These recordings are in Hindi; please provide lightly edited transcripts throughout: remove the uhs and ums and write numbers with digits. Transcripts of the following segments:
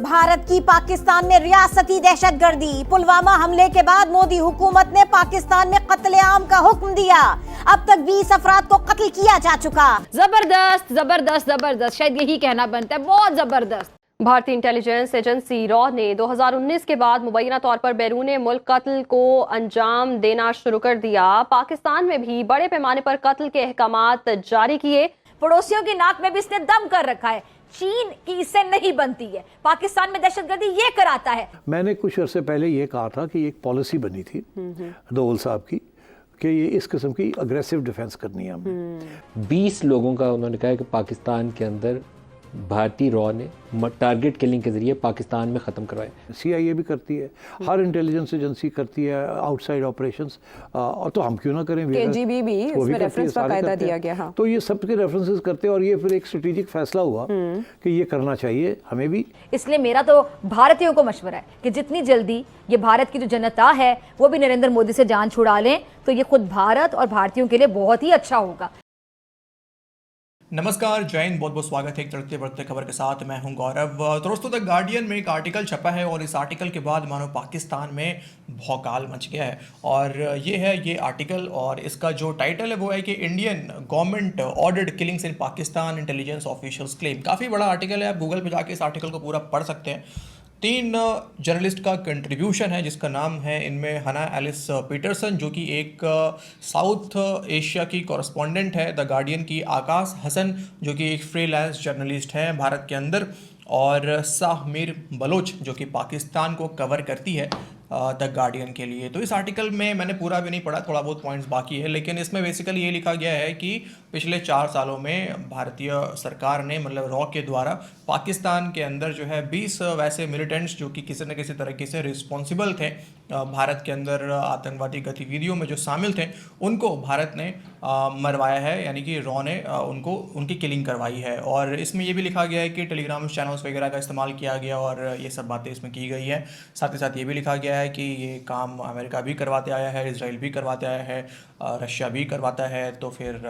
भारत की पाकिस्तान में रियासती दहशतगर्दी। पुलवामा हमले के बाद मोदी हुकूमत ने पाकिस्तान में कत्लेआम का हुक्म दिया। अब तक 20 अफराद को कत्ल किया जा चुका। जबरदस्त जबरदस्त जबरदस्त, शायद यही कहना बनता है, बहुत जबरदस्त। भारतीय इंटेलिजेंस एजेंसी रॉ ने 2019 के बाद मुबैना तौर पर बैरून मुल्क कत्ल को अंजाम देना शुरू कर दिया। पाकिस्तान में भी बड़े पैमाने पर कत्ल के अहकामात जारी किए। पड़ोसियों की नाक में भी इसने दम कर रखा है। चीन की इससे नहीं बनती है, पाकिस्तान में दहशतगर्दी ये कराता है। मैंने कुछ अर्से पहले ये कहा था कि एक पॉलिसी बनी थी दोवल साहब की कि ये इस किस्म की अग्रेसिव डिफेंस करनी है हमें। 20 लोगों का उन्होंने कहा कि पाकिस्तान के अंदर भारतीय रॉ ने टारगेट किलिंग के जरिए पाकिस्तान में ख़त्म करवाए। CIA भी करती है, हर इंटेलिजेंस एजेंसी करती है आउटसाइड ऑपरेशंस, और तो हम क्यों ना करें। KGB भी इसमें रेफरेंस बाकायदा दिया गया। हाँ। तो ये सबके रेफरेंसेस करते हैं और ये फिर एक स्ट्रेटेजिक फैसला हुआ कि ये करना चाहिए हमें भी। इसलिए मेरा तो भारतीयों को मशवरा है कि जितनी जल्दी ये भारत की जो जनता है वो भी नरेंद्र मोदी से जान छुड़ा लें तो ये खुद भारत और भारतीयों के लिए बहुत ही अच्छा होगा। नमस्कार, जय हिंद, बहुत बहुत स्वागत है एक चढ़ते बढ़ते खबर के साथ। मैं हूं गौरव। दोस्तों, द गार्डियन में एक आर्टिकल छपा है और इस आर्टिकल के बाद मानो पाकिस्तान में भौकाल मच गया है। और ये आर्टिकल और इसका जो टाइटल है वो है कि इंडियन गवर्नमेंट ऑर्डर्ड किलिंग्स इन पाकिस्तान, इंटेलिजेंस ऑफिशियल्स क्लेम। काफ़ी बड़ा आर्टिकल है, आप गूगल पे जाके इस आर्टिकल को पूरा पढ़ सकते हैं। 3 जर्नलिस्ट का कंट्रीब्यूशन है जिसका नाम है इनमें हना एलिस पीटरसन, जो कि एक साउथ एशिया की कॉरेस्पॉन्डेंट है द गार्डियन की, आकाश हसन जो कि एक फ्रीलांस जर्नलिस्ट है भारत के अंदर, और साहमीर बलोच जो कि पाकिस्तान को कवर करती है द गार्डियन के लिए। तो इस आर्टिकल में मैंने पूरा भी नहीं पढ़ा, थोड़ा बहुत पॉइंट्स बाकी है, लेकिन इसमें बेसिकली ये लिखा गया है कि पिछले 4 सालों में भारतीय सरकार ने, मतलब रॉ के द्वारा, पाकिस्तान के अंदर जो है 20 वैसे मिलिटेंट्स जो कि किसी न किसी तरीके से रिस्पॉन्सिबल थे भारत के अंदर आतंकवादी गतिविधियों में जो शामिल थे, उनको भारत ने मरवाया है, यानी कि रॉ ने उनको उनकी किलिंग करवाई है। और इसमें ये भी लिखा गया है कि टेलीग्राम चैनल्स वगैरह का इस्तेमाल किया गया और ये सब बातें इसमें की गई है। साथ ही साथ ये भी लिखा गया है कि ये काम अमेरिका भी करवाते आया है, इजराइल भी करवाते आया है, रशिया भी करवाता है। तो फिर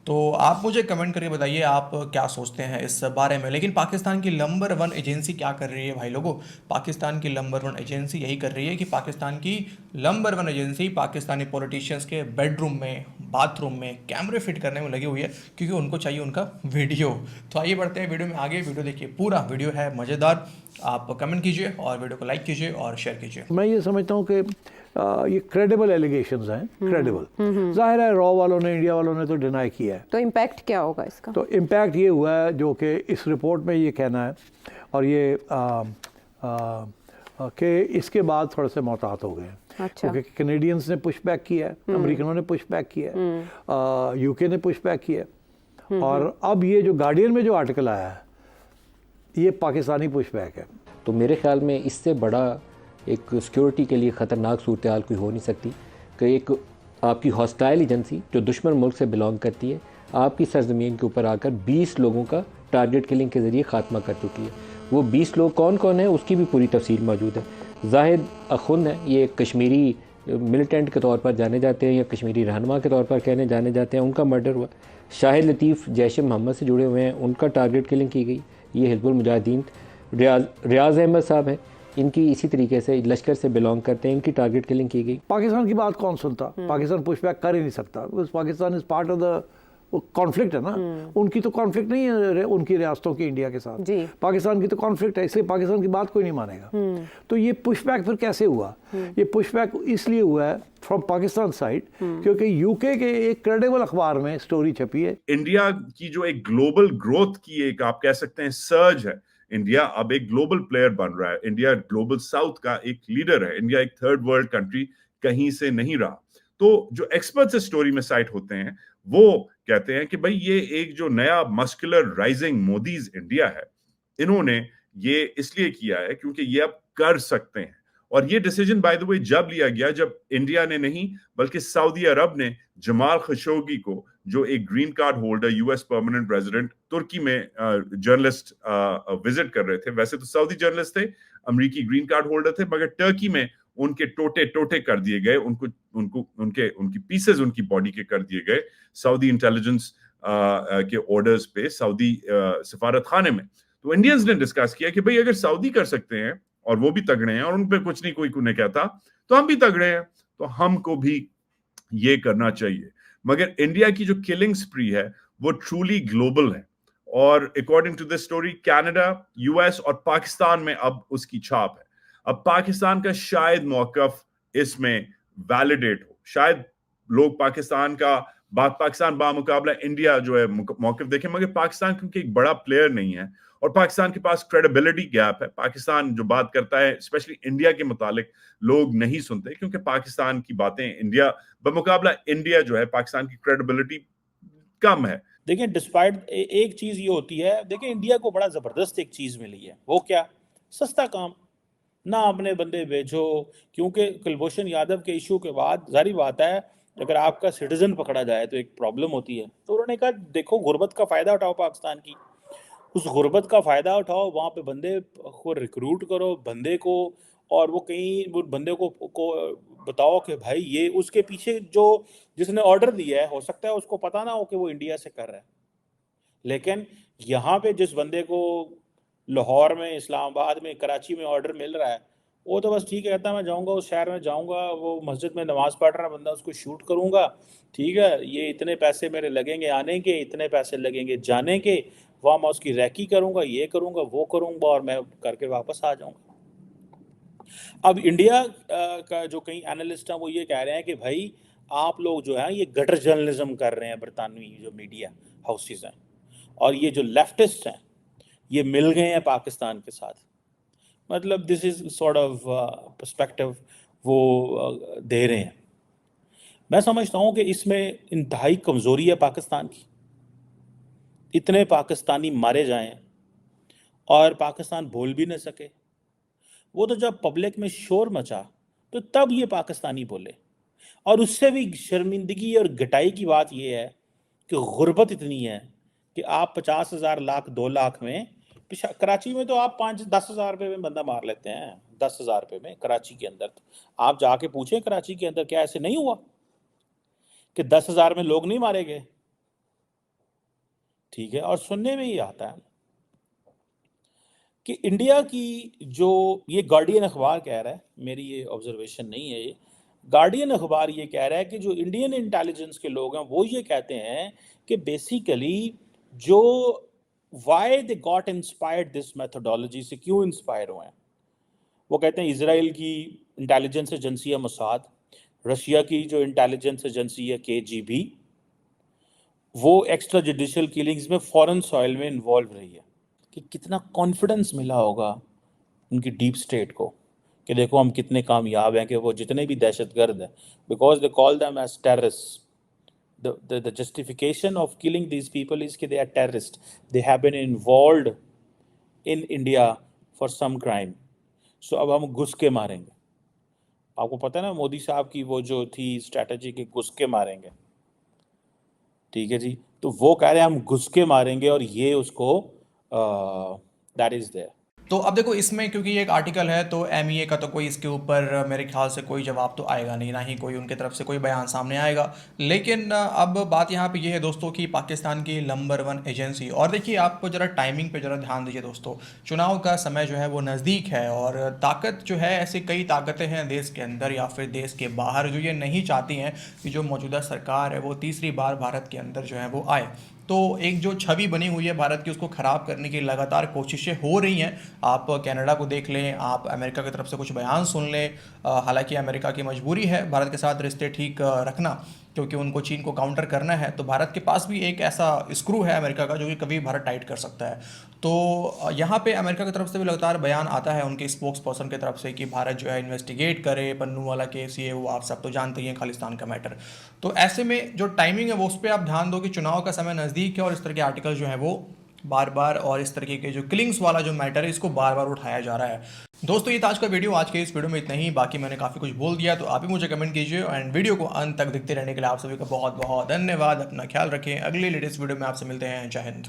तो आप मुझे कमेंट करके बताइए आप क्या सोचते हैं इस बारे में। लेकिन पाकिस्तान की नंबर 1 एजेंसी क्या कर रही है भाई लोगों? पाकिस्तान की नंबर 1 एजेंसी यही कर रही है कि पाकिस्तान की नंबर 1 एजेंसी पाकिस्तानी पॉलिटिशियंस के बेडरूम में, बाथरूम में कैमरे फिट करने में लगी हुई है, क्योंकि उनको चाहिए उनका वीडियो। तो आइए बढ़ते हैं वीडियो में आगे। वीडियो देखिए, पूरा वीडियो है मज़ेदार। आप कमेंट कीजिए और वीडियो को लाइक कीजिए और शेयर कीजिए। मैं ये समझता हूँ कि ये क्रेडिबल एलिगेशंस हैं, क्रेडिबल। जाहिर है रॉ वालों ने, इंडिया वालों ने तो डिनाई किया है। तो इम्पैक्ट क्या होगा इसका? तो इम्पैक्ट ये हुआ है जो कि इस रिपोर्ट में ये कहना है, और ये कि इसके बाद थोड़े से मोहतात हो गए हैं। अच्छा। क्योंकि कैनेडियंस ने पुश बैक किया है, अमेरिकनों ने पुश बैक किया है, UK ने पुश बैक किया है, और अब ये जो गार्डियन में जो आर्टिकल आया है ये पाकिस्तानी पुश बैक है। तो मेरे ख्याल में इससे बड़ा एक सिक्योरिटी के लिए ख़तरनाक सूरत हाल कोई हो नहीं सकती कि एक आपकी हॉस्टाइल एजेंसी जो दुश्मन मुल्क से बिलोंग करती है, आपकी सरजमीन के ऊपर आकर 20 लोगों का टारगेट किलिंग के ज़रिए ख़ात्मा कर चुकी है। वो 20 लोग कौन कौन है उसकी भी पूरी तफसील मौजूद है। जाहिद अखुन है, ये कश्मीरी मिलिटेंट के तौर पर जाने जाते हैं या कश्मीरी रहनुमा के तौर पर कहने जाने जाते हैं, उनका मर्डर हुआ। शाहिद लतीफ़ जैश मोहम्मद से जुड़े हुए हैं, उनका टारगेट किलिंग की गई। ये हिज़्बुल मुजाहिदीन रियाज़ अहमद साहब हैं, इनकी इसी तरीके से लश्कर से बिलोंग करते हैं, इनकी टारगेट किलिंग की गई। पाकिस्तान की बात कौन सुनता? पाकिस्तान पुश बैक कर ही नहीं सकता, because Pakistan is part of the conflict है ना। उनकी तो कॉन्फ्लिक्ट नहीं है उनकी रियासतों की इंडिया के साथ, पाकिस्तान की तो कॉन्फ्लिक्ट है, इसलिए पाकिस्तान की बात कोई नहीं मानेगा। तो ये पुश बैक फिर कैसे हुआ? ये पुश बैक इसलिए हुआ है फ्रॉम पाकिस्तान साइड क्योंकि UK के एक क्रेडिबल अखबार में स्टोरी छपी है। इंडिया की जो एक ग्लोबल ग्रोथ की एक आप कह सकते हैं सर्ज है, इंडिया अब एक ग्लोबल प्लेयर बन रहा है, इंडिया ग्लोबल साउथ का एक लीडर है, इंडिया एक थर्ड वर्ल्ड कंट्री कहीं से नहीं रहा। तो जो एक्सपर्ट्स इस स्टोरी में साइट होते हैं वो कहते हैं कि भाई ये एक जो नया मस्कुलर राइजिंग मोदीज इंडिया है, इन्होंने ये इसलिए किया है क्योंकि ये अब कर सकते हैं। और ये डिसीजन बाय द वे जब लिया गया जब इंडिया ने नहीं बल्कि सऊदी अरब ने जमाल खशोगी को, जो एक green card holder, US permanent resident, तुर्की में जर्नलिस्ट विजिट कर रहे थे। वैसे तो सऊदी जर्नलिस्ट थे, अमेरिकी ग्रीन कार्ड होल्डर थे, मगर टर्की में उनके टोटे टोटे कर दिए गए, उनकी पीसेस उनकी बॉडी के कर दिए गए सऊदी इंटेलिजेंस के ऑर्डर्स पे सऊदी सफारत खाने में। तो इंडियंस ने डिस्कस किया कि भाई अगर सऊदी कर सकते हैं और वो भी तगड़े हैं और उन पे कुछ नहीं कोई नहीं कहता, तो हम भी तगड़े हैं, तो हमको भी ये करना चाहिए। मगर इंडिया की जो किलिंग स्प्री है वो ट्रूली ग्लोबल है, और according to this story Canada, US और पाकिस्तान में अब उसकी छाप है। अब पाकिस्तान का शायद मौकफ इसमें वैलिडेट हो, शायद लोग पाकिस्तान बामुकाबला इंडिया जो है मौकफ देखें, मगर पाकिस्तान क्योंकि एक बड़ा प्लेयर नहीं है और पाकिस्तान के पास क्रेडिबिलिटी गैप है, पाकिस्तान जो बात करता है स्पेशली इंडिया के मुतालिक लोग नहीं सुनते, क्योंकि पाकिस्तान की बातें इंडिया बमुकाबला इंडिया जो है पाकिस्तान की क्रेडिबिलिटी कम है। देखिए, डिस्पाइट एक चीज ये होती है, देखिए इंडिया को बड़ा जबरदस्त एक चीज मिली है, वो क्या? सस्ता काम, ना अपने बंदे भेजो, क्योंकि कुलभूषण यादव के इशू के बाद जारी बात है अगर आपका सिटीजन पकड़ा जाए तो एक प्रॉब्लम होती है। तो उन्होंने कहा देखो गुर्बत का फायदा उठाओ पाकिस्तान की, उस गुर्बत का फायदा उठाओ, वहाँ पे बंदे को रिक्रूट करो बंदे को, और वो कहीं बंदे को बताओ कि भाई ये उसके पीछे जो जिसने ऑर्डर दिया है हो सकता है उसको पता ना हो कि वो इंडिया से कर रहा है, लेकिन यहाँ पे जिस बंदे को लाहौर में, इस्लामाबाद में, कराची में ऑर्डर मिल रहा है, वो तो बस ठीक है, कहता है मैं जाऊँगा उस शहर में, जाऊँगा वो मस्जिद में नमाज पढ़ रहा है बंदा, उसको शूट करूँगा, ठीक है, ये इतने पैसे मेरे लगेंगे आने के, इतने पैसे लगेंगे जाने के, वहाँ मैं उसकी रैकी करूँगा, ये करूँगा वो करूँगा, और मैं करके वापस आ जाऊँगा। अब इंडिया का जो कई एनालिस्ट हैं वो ये कह रहे हैं कि भाई आप लोग जो है ये गटर जर्नलिज्म कर रहे हैं, बरतानवी जो मीडिया हाउसेस हैं और ये जो लेफ्टिस्ट हैं ये मिल गए हैं पाकिस्तान के साथ। मतलब this is sort of perspective वो दे रहे हैं। मैं समझता हूँ कि इसमें इंतहाई कमज़ोरी है पाकिस्तान की। इतने पाकिस्तानी मारे जाएं और पाकिस्तान बोल भी न सके, वो तो जब पब्लिक में शोर मचा तो तब ये पाकिस्तानी बोले। और उससे भी शर्मिंदगी और घटाई की बात ये है कि गुर्बत इतनी है कि आप 50,000 लाख 2 लाख में, कराची में तो आप 5-10 हज़ार रुपये में बंदा मार लेते हैं, 10 हज़ार रुपये में कराची के अंदर। तो आप जाके पूछें कराची के अंदर क्या ऐसे नहीं हुआ कि 10 हज़ार में लोग नहीं मारे गए? ठीक है। और सुनने में ही आता है कि इंडिया की जो, ये गार्डियन अखबार कह रहा है, मेरी ये ऑब्जर्वेशन नहीं है, ये गार्डियन अखबार ये कह रहा है कि जो इंडियन इंटेलिजेंस के लोग हैं वो ये कहते हैं कि बेसिकली जो why they got inspired this methodology, से क्यों इंस्पायर हुए हैं, वो कहते हैं इजराइल की इंटेलिजेंस एजेंसी है मोसाद, रशिया की जो इंटेलिजेंस एजेंसी है KGB, वो एक्स्ट्रा जुडिशियल किलिंग्स में फॉरेन सॉइल में इन्वॉल्व रही है। कि कितना कॉन्फिडेंस मिला होगा उनकी डीप स्टेट को कि देखो हम कितने कामयाब हैं, कि वो जितने भी दहशतगर्द हैं, because they call them as terrorist, the justification of killing these people is कि they are terrorists, they have been involved in India for some crime, so अब हम घुस के मारेंगे। आपको पता है ना मोदी साहब की वो जो थी स्ट्रैटेजी कि घुस के मारेंगे, ठीक है जी, तो वो कह रहे हैं हम घुस के मारेंगे और ये उसको दैट इज देयर। तो अब देखो इसमें क्योंकि ये एक आर्टिकल है तो MEA का तो कोई इसके ऊपर मेरे ख्याल से कोई जवाब तो आएगा नहीं, ना ही कोई उनके तरफ से कोई बयान सामने आएगा। लेकिन अब बात यहाँ पे ये है दोस्तों कि पाकिस्तान की नंबर 1 एजेंसी, और देखिए आपको ज़रा टाइमिंग पे ज़रा ध्यान दीजिए दोस्तों, चुनाव का समय जो है वो नज़दीक है और ताकत जो है, ऐसी कई ताकतें हैं देश के अंदर या फिर देश के बाहर जो ये नहीं चाहती हैं कि जो मौजूदा सरकार है वो तीसरी बार भारत के अंदर जो है वो आए। तो एक जो छवि बनी हुई है भारत की उसको ख़राब करने की लगातार कोशिशें हो रही हैं। आप कनाडा को देख लें, आप अमेरिका की तरफ से कुछ बयान सुन लें, हालांकि अमेरिका की मजबूरी है भारत के साथ रिश्ते ठीक रखना क्योंकि उनको चीन को काउंटर करना है, तो भारत के पास भी एक ऐसा स्क्रू है अमेरिका का जो कि कभी भारत टाइट कर सकता है। तो यहाँ पे अमेरिका की तरफ से भी लगातार बयान आता है उनके स्पोक्स पर्सन की तरफ से कि भारत जो है इन्वेस्टिगेट करे, पन्नू वाला केस, ये वो आप सब तो जानते ही हैं, खालिस्तान का मैटर। तो ऐसे में जो टाइमिंग है वो उस पर आप ध्यान दो कि चुनाव का समय नज़दीक है और इस तरह के आर्टिकल जो है वो बार बार, और इस तरीके के जो किलिंग्स वाला जो मैटर है इसको बार बार उठाया जा रहा है। दोस्तों ये था आज का वीडियो, आज के इस वीडियो में इतना ही, बाकी मैंने काफ़ी कुछ बोल दिया तो आप ही मुझे कमेंट कीजिए एंड वीडियो को अंत तक देखते रहने के लिए आप सभी का बहुत बहुत धन्यवाद। अपना ख्याल रखें, अगले लेटेस्ट वीडियो में आपसे मिलते हैं। जय हिंद।